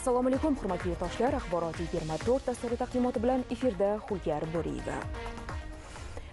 Assalomu alaykum, hurmatli yurtdoshlar. Axborot 24 dasturi taqdimoti bilan efirda Xulgar Bo'riyeva.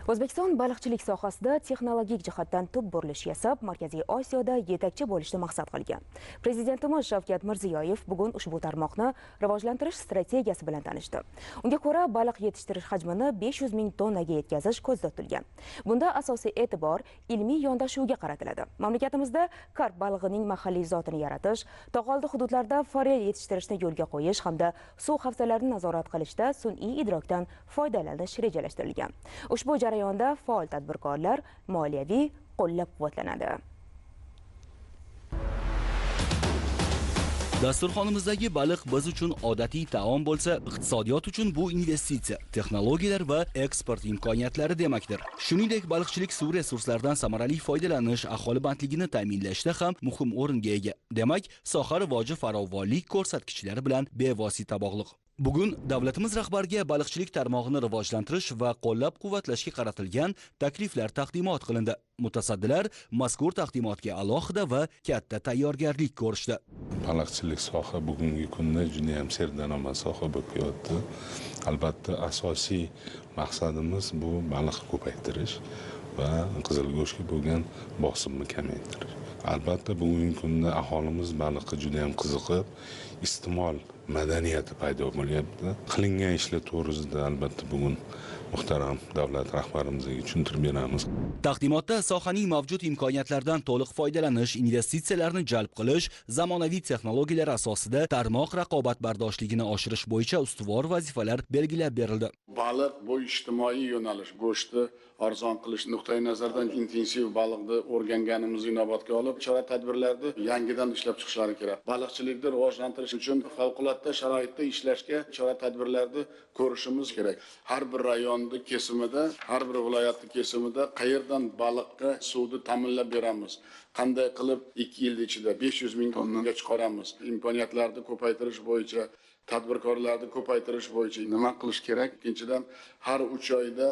O'zbekiston baliqchilik sohasida texnologik jihatdan tub burilish yasab, Markaziy Osiyoda yetakchi bo'lishni maqsad qilgan. Prezidentimiz Shavkat Mirziyoyev bugun ushbu tarmoqni rivojlantirish strategiyasi bilan tanishdi. Unga ko'ra, baliq yetishtirish hajmini 500 ming tonnaga yetkazish ko'zda tutilgan. Bunda asosiy e'tibor ilmiy yondashuvga qaratiladi. Mamlakatimizda karp balig'ining mahalliy zotini yaratish, tog'oldi hududlarda forel yetishtirishni yo'lga qo'yish hamda suv havzalarini nazorat qilishda sun'iy idrokdan foydalanish rejalashtirilgan. Ushbu jarayonda faol tadbirkorlar moliyaviy qo'llab-quvvatlanadi. Dasturxonimizdagi baliq biz uchun odatiy taom bo'lsa, iqtisodiyot uchun bu investitsiya, texnologiyalar va eksport imkoniyatlari demakdir. Shuningdek, baliqchilik suv resurslaridan samarali foydalanish aholi bandligini ta'minlashda ham muhim o'ringa ega. Demak, soha rivoji farovonlik ko'rsatkichlari bilan bevosita bog'liq. Bugun davlatimiz rahbariga baliqchilik tarmog'ini rivojlantirish va qo'llab-quvvatlashga qaratilgan takliflar taqdimot qilindi. Mutasaddilar mazkur taqdimotga alohida va katta tayyorgarlik ko'rishdi. Baliqchilik soha bugungi kunda juda ham serdaromad soha bo'lib kelyapti. Albatta asosiy maqsadimiz bu baliq ko'paytirish va qizil go'shtga bo'lgan bosimni kamaytirish. Albatta bugungi kunda aholimiz baliqqa juda ham qiziqib, iste'mol madaniyati paydo bo'lyapti. Qilingan ishlar to'g'risida albatta bugun muhtaram davlat rahbarimizga tushuntirib beramiz. Taqdimotda sohaning mavjud imkoniyatlaridan to'liq foydalanish, investitsiyalarni jalb qilish, zamonaviy texnologiyalar asosida tarmoq raqobatbardoshligini oshirish bo'yicha ustuvor vazifalar belgilab berildi. Baliq bu ijtimoiy yo'nalish, go'shtni arzon qilish nuqtai nazaridan intensiv baliqni o'rganganimizni inobatga olib, chora-tadbirlarni yangidan ishlab chiqishlari kerak. Baliqchilikni rivojlantirish uchun favqulodda sharoitda ishlashga chora-tadbirlarni ko'rishimiz kerak. Har bir rayonni kesimida, har bir viloyatning kesimida qayerdan baliqqa suvni ta'minlab beramiz? Qanday qilib 2 yil ichida 500 ming tonnaga chiqaramiz? Imkoniyatlarni ko'paytirish bo'yicha, tadbirkorlarni ko'paytirish bo'yicha nima qilish kerak? Ikkinchidan, har 3 oyda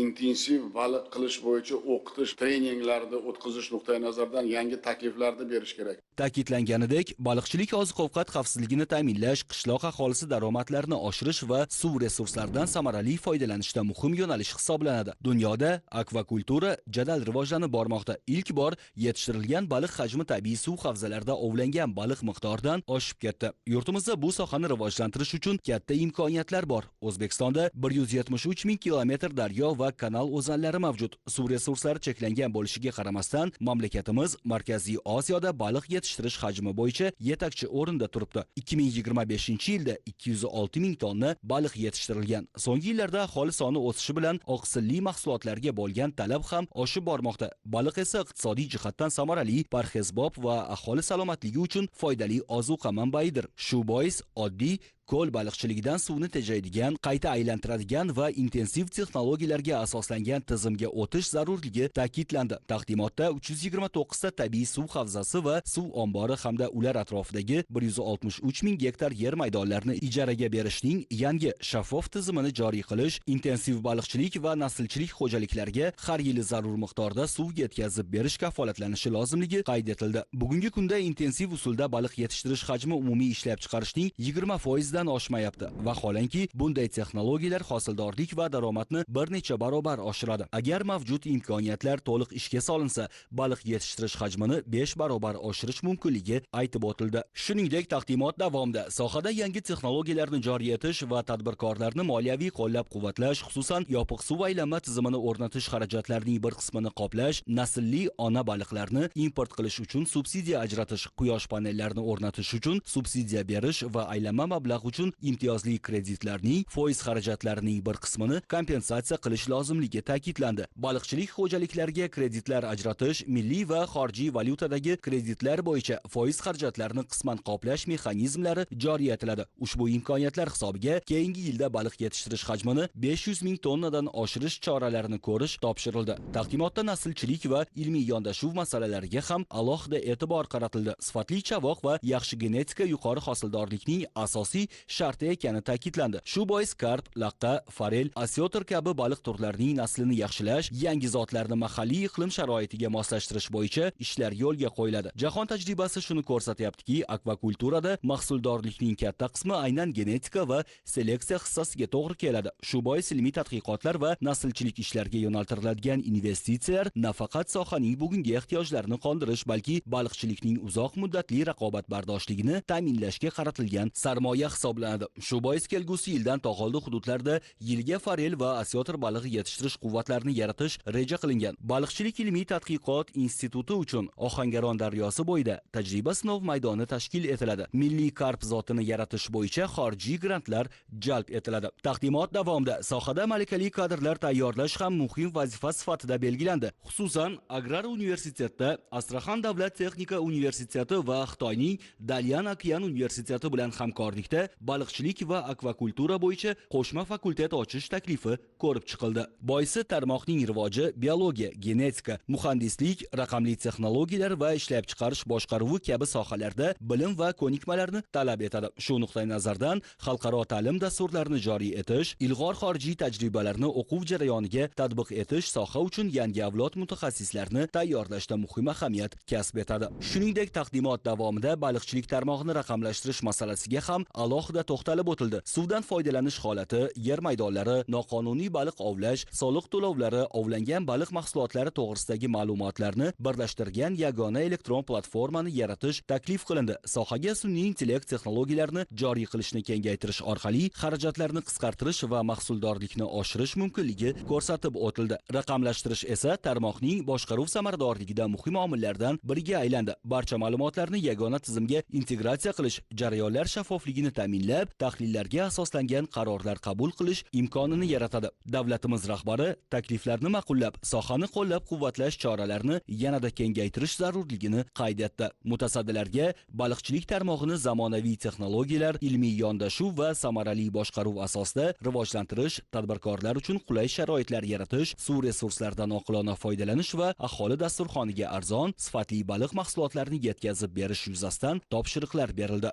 intensiv baliq qilish bo'yicha o'qitish, treninglarni o'tkazish nuqtai nazaridan yangi takliflarni berish kerak. Ta'kidlanganidek, baliqchilik oziq-ovqat xavfsizligini ta'minlash, qishloq aholisi daromadlarini oshirish va suv resurslaridan samarali foydalanishda muhim yo'nalish hisoblanadi. Dunyoda akvakultura jadal rivojlanib bormoqda. Ilk bor yetishtirilgan baliq hajmi tabiiy suv havzalarida ovlangan baliq miqdoridan oshib ketdi. Yurtimizda bu sohani rivojlantirish uchun katta imkoniyatlar bor. O'zbekistonda 173 ming kilometr daryo va kanal o'zanlari mavjud. Suv resurslari cheklangan bo'lishiga qaramasdan, mamlakatimiz Markaziy Osiyoda baliq yetishtirish hajmi bo'yicha yetakchi o'rinda turibdi. 2025-yilda 206 ming tonna baliq yetishtirilgan. So'nggi yillarda aholi soni o'sishi bilan oqsilli mahsulotlarga bo'lgan talab ham oshib bormoqda. Baliq esa iqtisodiy jihatdan samarali, parhezbob va aholi salomatligi uchun foydali ozuqa manbaidir. Shu bois oddiy ko'l baliqchiligidan suvni tejaydigan, qayta aylantiradigan va intensiv texnologiyalarga asoslangan tizimga o'tish zarurligi ta'kidlandi. Taqdimotda 329 ta tabiiy suv havzasi va suv ombori hamda ular atrofidagi 163 ming gektar yer maydonlarini ijaraga berishning yangi shaffof tizimini joriy qilish, intensiv baliqchilik va naslchilik xo'jaliklariga har yili zarur miqdorda suv yetkazib berish kafolatlanishi lozimligi qayd etildi. Bugungi kunda intensiv usulda baliq yetishtirish hajmi umumiy ishlab chiqarishning 20% dan oshmayapti. Vaholanki, bunday texnologiyalar hosildorlik va daromadni bir necha barobar oshiradi. Agar mavjud imkoniyatlar to'liq ishga solinsa, baliq yetishtirish hajmini 5 barobar oshirish mumkinligi aytib o'tildi. Shuningdek, taqdimot davomida sohada yangi texnologiyalarni joriy etish va tadbirkorlarni moliyaviy qo'llab-quvvatlash, xususan yopiq suv aylanma tizimini o'rnatish xarajatlarining bir qismini qoplash, naslli ona baliqlarni import qilish uchun subsidiya ajratish, quyosh panellarini o'rnatish uchun subsidiya berish va aylanma mablag' uchun imtiyozli kreditlarning foiz xarajatlarining bir qismini kompensatsiya qilish lozimligi ta'kidlandi. Baliqchilik xo'jaliklariga kreditlar ajratish, milliy va xorijiy valyutadagi kreditlar bo'yicha foiz xarajatlarini qisman qoplash mexanizmlari joriy etiladi. Ushbu imkoniyatlar hisobiga keyingi yilda baliq yetishtirish hajmini 500 ming tonnadan oshirish choralarini ko'rish topshirildi. Taqdimotda naslchilik va ilmiy yondashuv masalalariga ham alohida e'tibor qaratildi. Sifatli chavoq va yaxshi genetika yuqori hosildorlikning asosiy sharti ekani ta'kidlandi. Shu bois karp, laqqa, forel, osyotor kabi baliq turlarining naslini yaxshilash, yangi zotlarni mahalliy iqlim sharoitiga moslashtirish bo'yicha ishlar yo'lga qo'yiladi. Jahon tajribasi shuni ko'rsatyaptiki, akvakulturada mahsuldorlikning katta qismi aynan genetika va seleksiya hissasiga to'g'ri keladi. Shu bois ilmiy tadqiqotlar va naslchilik ishlariga yo'naltiriladigan investitsiyalar nafaqat sohaning bugungi ehtiyojlarini qondirish, balki baliqchilikning uzoq muddatli raqobatbardoshligini ta'minlashga qaratilgan sarmoya hisoblanadi. Shu bois kelgusi yildan tog'oldi hududlarda yilga forel va osyotor balig'i yetishtirish quvvatlarini yaratish reja qilingan. Baliqchilik ilmiy tadqiqot instituti uchun Ohangaron daryosi bo'yida tajriba sinov maydoni tashkil etiladi. Milliy karp zotini yaratish bo'yicha xorijiy grantlar jalb etiladi. Taqdimot davomida sohada malakali kadrlar tayyorlash ham muhim vazifa sifatida belgilandi. Xususan, Agrar universitetda Astraxan davlat texnika universiteti va Xitoyning Dalyan Okean universiteti bilan hamkorlikda baliqchilik va akvakultura bo'yicha qo'shma fakultet ochish taklifi ko'rib chiqildi. Boisi tarmoqning rivoji biologiya, genetika, muhandislik, raqamli texnologiyalar va ishlab chiqarish boshqaruvi kabi sohalarda bilim va ko'nikmalarni talab etadi. Shu nuqtai nazardan xalqaro ta'lim dasturlarini joriy etish, ilg'or xorijiy tajribalarni o'quv jarayoniga tatbiq etish soha uchun yangi avlod mutaxassislarni tayyorlashda muhim ahamiyat kasb etadi. Shuningdek, taqdimot davomida baliqchilik tarmog'ini raqamlashtirish masalasiga ham alohida to'xtalib o'tildi. Suvdan foydalanish holati, yer maydonlari, noqonuniy baliq ovlash, soliq to'lovlari, ovlangan baliq mahsulotlari to'g'risidagi ma'lumotlarni birlashtirgan yagona elektron platformani yaratish taklif qilindi. Sohaga sun'iy intellekt texnologiyalarini joriy qilishni kengaytirish orqali xarajatlarni qisqartirish va mahsuldorlikni oshirish mumkinligi ko'rsatib o'tildi. Raqamlashtirish esa tarmoqning boshqaruv samaradorligida muhim omillardan biriga aylandi. Barcha ma'lumotlarni yagona tizimga integratsiya qilish, jarayonlar shaffofligini ta'minlab, tahlillarga asoslangan qarorlar qabul qilish imkonini yaratadi. Davlatimiz rahbari takliflarni ma'qullab, sohani qo'llab-quvvatlash choralarini yanada kengaytirish zarurligini qayd etdi. Mutasaddilarga baliqchilik tarmog'ini zamonaviy texnologiyalar, ilmiy yondashuv va samarali boshqaruv asosida rivojlantirish, tadbirkorlar uchun qulay sharoitlar yaratish, suv resurslaridan oqilona foydalanish va aholi dasturxoniga arzon, sifatli baliq mahsulotlarini yetkazib berish yuzasidan topshiriqlar berildi.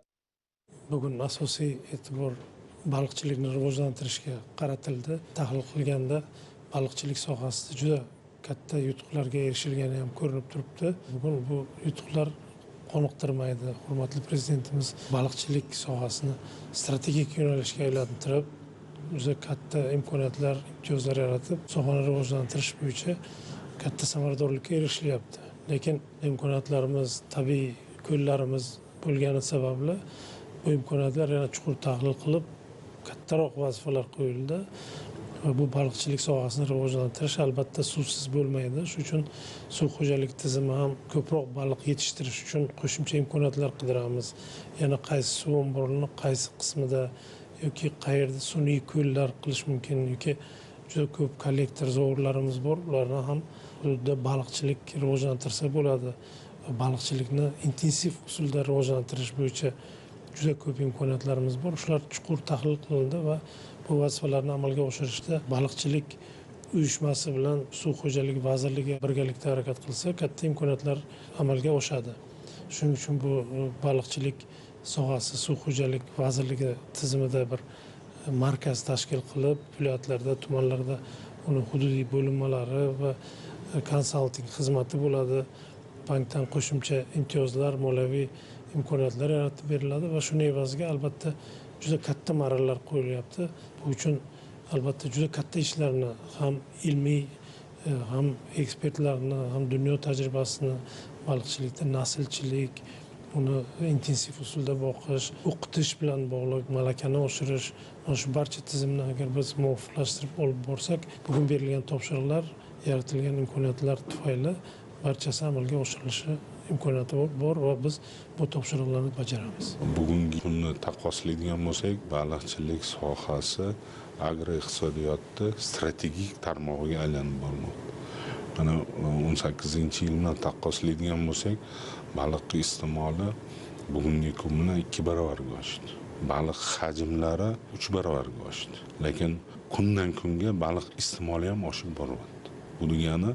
Bugun asosiy e'tibor baliqchilikni rivojlantirishga qaratildi. Tahlil qilganda baliqchilik sohasida juda katta yutuqlarga erishilgani ham ko'rinib turibdi. Bugun bu yutuqlar qoniqtirmaydi. Hurmatli prezidentimiz baliqchilik sohasini strategik yo'nalishga aylantirib, juda katta imkoniyatlar, imtiyozlar yaratib, sohani rivojlantirish bo'yicha katta samaradorlikka erishilyapti. Lekin imkoniyatlarimiz, tabiiy ko'llarimiz bo'lgani sababli bu imkoniyatlar yana chuqur tahlil qilib, kattaroq vazifalar qo'yildi. Va bu baliqchilik sohasini rivojlantirish albatta suvsiz bo'lmaydi. Shuning uchun suv xo'jalik tizimi ham ko'proq baliq yetishtirish uchun qo'shimcha imkoniyatlar qidiramiz. Yana qaysi suv omborini qaysi qismida yoki qayerda sun'iy ko'llar qilish mumkin yoki juda ko'p kollektor zovurlarimiz bor. Ularni ham hududda baliqchilik rivojlantirsa bo'ladi. Baliqchilikni intensiv usulda rivojlantirish bo'yicha juda ko'p imkoniyatlarimiz bor. Shular chuqur tahlil qilindi va bu vazifalarni amalga oshirishda baliqchilik uyushmasi bilan suv xo'jaligi vazirligi birgalikda harakat qilsa, katta imkoniyatlar amalga oshadi. Shuning uchun bu baliqchilik sohasi suv xo'jalik vazirligi tizimida bir markaz tashkil qilib, viloyatlarda, tumanlarda uni hududiy bo'linmalari va konsalting xizmati bo'ladi. Bankdan qo'shimcha imtiyozlar, moliyaviy imkoniyatlar yaratib beriladi va shuning evaziga albatta juda katta marralar qo'yilyapti. Bu uchun albatta juda katta ishlarni ham ilmiy, ham ekspertlarni, ham dunyo tajribasini, baliqchilikda naslchilik, uni intensiv usulda boqish, o'qitish bilan bog'liq malakani oshirish, mana shu barcha tizimni agar biz muvofiqlashtirib olib borsak, bugun berilgan topshiriqlar, yaratilgan imkoniyatlar tufayli barchasi amalga oshirilishi imkoniyati bor va biz bu topshiriqlarni bajaramiz. Bugungi kunni taqqoslaydigan bo'lsak, baliqchilik sohasi agroiqtisodiyotda strategik tarmog'iga aylanib bormoqda. Mana 18-yil bilan taqqoslaydigan bo'lsak, baliq iste'moli bugungi kun bilan 2 barobarga oshdi. Baliq hajmlari 3 barobarga oshdi. Lekin kundan kunga baliq iste'moli ham oshib boryapti. Bu degani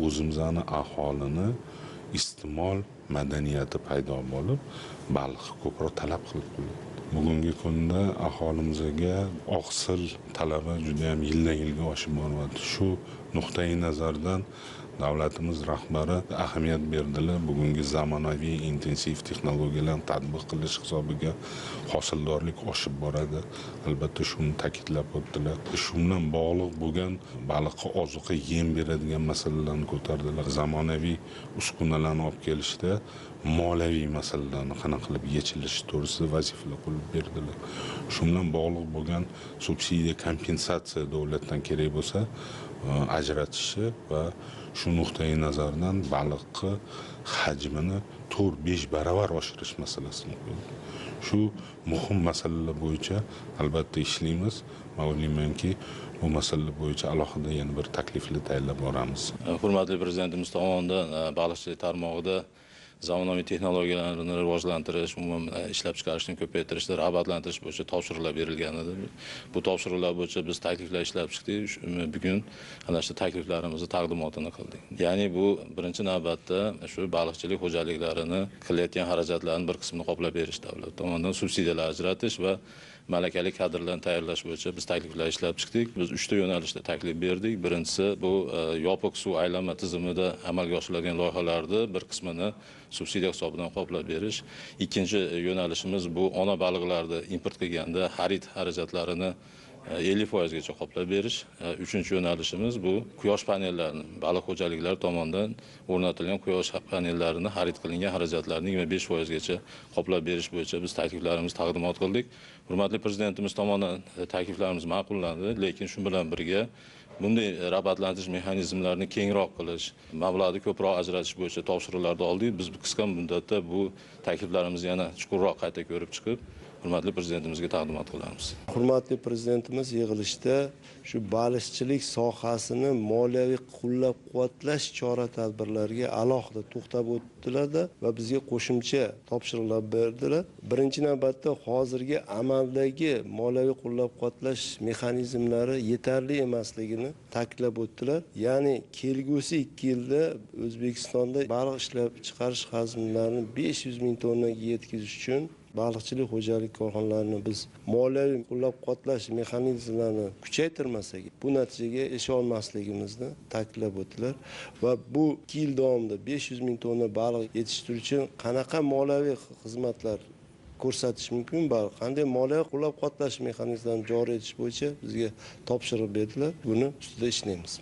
o'zimizning aholini iste'mol madaniyati paydo bo'lib, baliqqa ko'proq talab qilib qo'yadi. bugungi kunda aholimizga oqsil talabi juda ham yildan yilga oshib boryapti. Shu nuqtai nazardan davlatimiz rahbari ahamiyat berdilar. Bugungi zamonaviy intensiv texnologiyalarni tatbiq qilish hisobiga hosildorlik oshib boradi. Albatta shuni ta'kidlab o'tdilar. Shu bilan bog'liq bo'lgan baliqqa ozuqa yem beradigan masalalarni ko'tardilar. Zamonaviy uskunalarni olib kelishda moliyaviy masalalarni qanaqa qilib yechilishi to'g'risida vazifalar qo'yib berdilar. Shu bilan bog'liq bo'lgan subsidiya, kompensatsiya davlatdan kerak bo'lsa ajratishi va shu nuqtai nazardan baliqni hajmini 4-5 baravar oshirish masalasini qo'ydi. Shu muhim masalalar bo'yicha albatta ishlaymiz. Men o'ylaymanki, bu masala bo'yicha alohida yana bir takliflar tayyorlab boramiz. Hurmatli prezidentimiz tomonidan baliqchilik tarmog'ida zamonaviy texnologiyalarni rivojlantirish, umuman ishlab chiqarishni ko'paytirishda rag'batlantirish bo'yicha topshiriqlar berilgan edi. Bu topshiriqlar bo'yicha biz takliflar ishlab chiqdik. Bugun ana shu takliflarimizni taqdimotini qildik. Ya'ni bu birinchi navbatda shu baliqchilik xo'jaliklarini qilayotgan xarajatlarning bir qismini qoplab berish, davlat tomonidan subsidiyalar ajratish va malakali kadrlarni tayyorlash bo'yicha biz takliflar ishlab chiqdik. Biz 3 ta yo'nalishda taklif berdik. Birinchisi bu yopiq suv aylanma tizimida amalga oshiriladigan loyihalarni bir qismini subsidiya hisobidan qoplab berish. Ikkinchi yo'nalishimiz bu ona baliqlarni import qilganda xarid xarajatlarini 50% gacha qoplab berish. Uchinchi yo'nalishimiz bu quyosh panellarini, baliq xo'jaliklari tomonidan o'rnatilgan quyosh panellarini xarid qilingan xarajatlarning 25% gacha qoplab berish bo'yicha biz takliflarimizni taqdimot qildik. Hurmatli prezidentimiz tomonidan takliflarimiz ma'qullandi, lekin shu bilan birga bunday rag'batlantirish mexanizmlarini kengroq qilish, mablag'ni ko'proq ajratish bo'yicha topshiriqlarni oldik. Biz qisqa muddatda bu takliflarimizni yana chuqurroq qayta ko'rib chiqib, hurmatli prezidentimizga taqdimot qilamiz. Hurmatli prezidentimiz yig'ilishda shu baliqchilik sohasini moliyaviy qo'llab-quvvatlash chora-tadbirlariga alohida to'xtab o'tdilar-da va bizga qo'shimcha topshiriqlar berdilar. Birinchi navbatda hozirgi amaldagi moliyaviy qo'llab-quvvatlash mexanizmlari yetarli emasligini ta'kidlab o'tdilar. Ya'ni kelgusi 2 yilda O'zbekistonda baliq ishlab chiqarish hajmlarini 500 ming tonnaga yetkazish uchun baliqchilik xo'jalik korxonalarini biz moliyaviy qo'llab-quvvatlash mexanizmlarini kuchaytirmasak, bu natijaga erisha olmasligimizni ta'kidlab o'tdilar va bu 2 yil davomida 500 ming tonna baliq yetishtirish uchun qanaqa moliyaviy xizmatlar ko'rsatish mumkin, qanday moliyaviy qo'llab-quvvatlash mexanizmlarini joriy etish bo'yicha bizga topshiriq berdilar. Buni ustida ishlaymiz.